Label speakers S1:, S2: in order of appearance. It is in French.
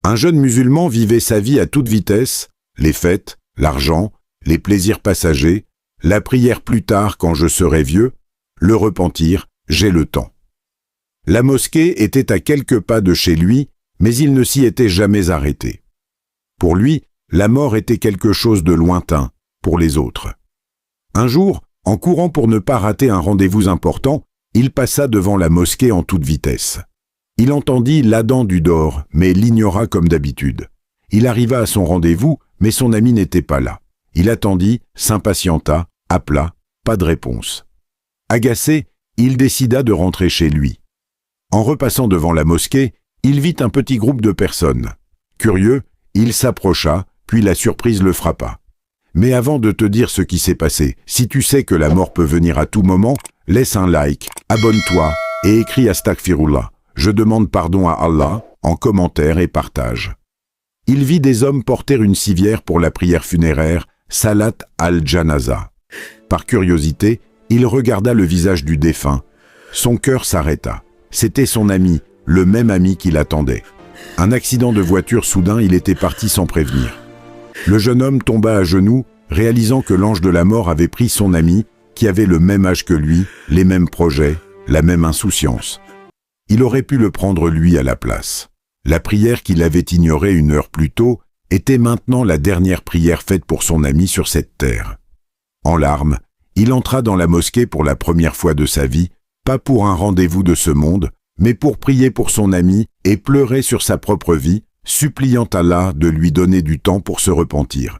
S1: Un jeune musulman vivait sa vie à toute vitesse, les fêtes, l'argent, les plaisirs passagers, la prière plus tard quand je serai vieux, le repentir, j'ai le temps. La mosquée était à quelques pas de chez lui, mais il ne s'y était jamais arrêté. Pour lui, la mort était quelque chose de lointain, pour les autres. Un jour, en courant pour ne pas rater un rendez-vous important, il passa devant la mosquée en toute vitesse. Il entendit l'adhan du dehors, mais l'ignora comme d'habitude. Il arriva à son rendez-vous, mais son ami n'était pas là. Il attendit, s'impatienta, appela, pas de réponse. Agacé, il décida de rentrer chez lui. En repassant devant la mosquée, il vit un petit groupe de personnes. Curieux, il s'approcha, puis la surprise le frappa. Mais avant de te dire ce qui s'est passé, si tu sais que la mort peut venir à tout moment, laisse un like, abonne-toi et écris Astaghfirullah. Je demande pardon à Allah, en commentaire et partage. Il vit des hommes porter une civière pour la prière funéraire, Salat al-Janaza. Par curiosité, il regarda le visage du défunt. Son cœur s'arrêta. C'était son ami, le même ami qui l'attendait. Un accident de voiture soudain, il était parti sans prévenir. Le jeune homme tomba à genoux, réalisant que l'ange de la mort avait pris son ami, qui avait le même âge que lui, les mêmes projets, la même insouciance. Il aurait pu le prendre lui à la place. La prière qu'il avait ignorée 1 heure plus tôt était maintenant la dernière prière faite pour son ami sur cette terre. En larmes, il entra dans la mosquée pour la première fois de sa vie, pas pour un rendez-vous de ce monde, mais pour prier pour son ami et pleurer sur sa propre vie, suppliant Allah de lui donner du temps pour se repentir.